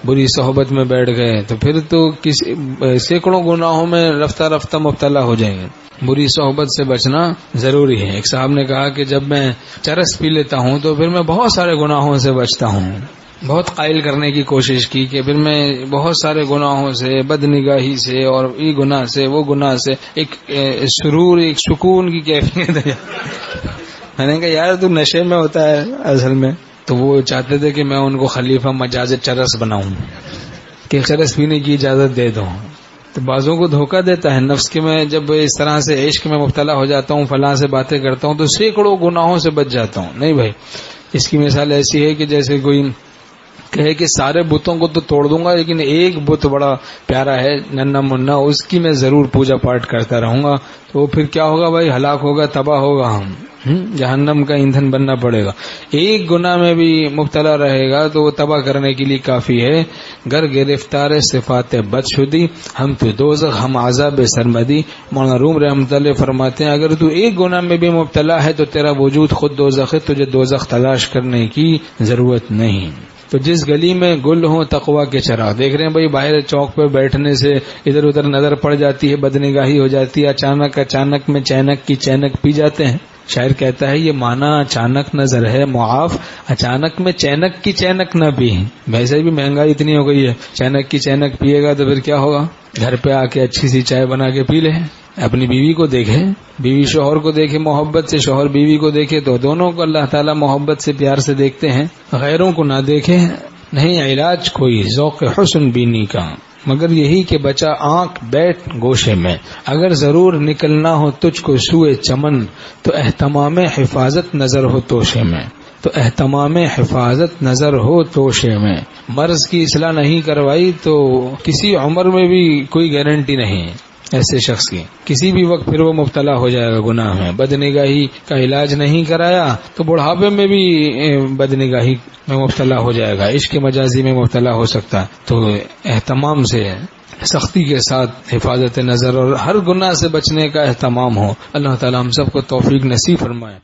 بری صحبت میں بیٹھ گئے تو پھر تو سینکڑوں گناہوں میں رفتہ رفتہ مبتلا ہو جائیں گے. بری صحبت سے بچنا ضروری ہے. ایک صاحب نے کہا کہ جب میں چرس پی لیتا ہوں تو پھر میں بہت سارے گناہوں سے بچتا ہوں. بہت قائل کرنے کی کوشش کی کہ پھر میں بہت سارے گناہوں سے، بد نگاہی سے اور یہ گناہ سے وہ گناہ سے ایک سرور، ایک سکون کی کیفیت ہے. میں نے کہا یار تو نشے میں ہوتا ہے اصل میں. تو وہ چاہتے تھے کہ میں ان کو خلیفہ مجاز چرس بناؤں کہ چرس پینے کی اجازت دے دوں. تو بعضوں کو دھوکہ دیتا ہے نفس کہ میں جب اس طرح سے عشق میں مبتلا ہو جاتا ہوں، فلاں سے باتیں کرتا ہوں تو سینکڑوں گناہوں سے بچ جاتا ہوں. نہیں بھائی، اس کی مثال ایسی ہے کہ جیسے کوئی کہے کہ سارے بتوں کو تو توڑ دوں گا لیکن ایک بت بڑا پیارا ہے ننا منا، اس کی میں ضرور پوجا پاٹ کرتا رہوں گا. تو پھر کیا ہوگا بھائی؟ ہلاک ہوگا، تباہ ہوگا، ہم جہنم کا ایندھن بننا پڑے گا. ایک گناہ میں بھی مبتلا رہے گا تو وہ تباہ کرنے کے لیے کافی ہے. گر گرفتار صفات بدشدی ہم تو دوزخ ہم عذاب سرمدی. مولانا روم رحمۃ اللہ فرماتے ہیں اگر تو ایک گناہ میں بھی مبتلا ہے تو تیرا وجود خود دوزخ ہے، تجھے دوزخ تلاش کرنے کی ضرورت نہیں. تو جس گلی میں گل ہوں تقویٰ کے چراغ. دیکھ رہے ہیں بھائی باہر چوک پہ بیٹھنے سے ادھر ادھر نظر پڑ جاتی ہے، بدنگاہی ہو جاتی ہے، اچانک میں چینک کی چینک پی جاتے ہیں. شاعر کہتا ہے یہ مانا اچانک نظر ہے معاف، اچانک میں چینک کی چینک نہ پی. ویسے بھی مہنگائی اتنی ہو گئی ہے، چینک کی چینک پیے گا تو پھر کیا ہوگا؟ گھر پہ آ کے اچھی سی چائے بنا کے پی لے. اپنی بیوی کو دیکھے، بیوی شوہر کو دیکھے محبت سے، شوہر بیوی کو دیکھے تو دونوں کو اللہ تعالیٰ محبت سے پیار سے دیکھتے ہیں. غیروں کو نہ دیکھے. نہیں علاج کوئی ذوق حسن بینی کا مگر یہی کہ بچا آنکھ بیٹھ گوشے میں. اگر ضرور نکلنا ہو تجھ کو سوئے چمن تو اہتمام حفاظت نظر ہو توشے میں. تو اہتمام حفاظت نظر ہو توشے میں. مرض کی اصلاح نہیں کروائی تو کسی عمر میں بھی کوئی گارنٹی نہیں ایسے شخص کی. کسی بھی وقت پھر وہ مبتلا ہو جائے گا گناہ میں. بدنگاہی کا علاج نہیں کرایا تو بڑھاپے میں بھی بدنگاہی میں مبتلا ہو جائے گا، عشق مجازی میں مبتلا ہو سکتا. تو اہتمام سے، سختی کے ساتھ حفاظت نظر اور ہر گناہ سے بچنے کا اہتمام ہو. اللہ تعالی ہم سب کو توفیق نصیب فرمائے.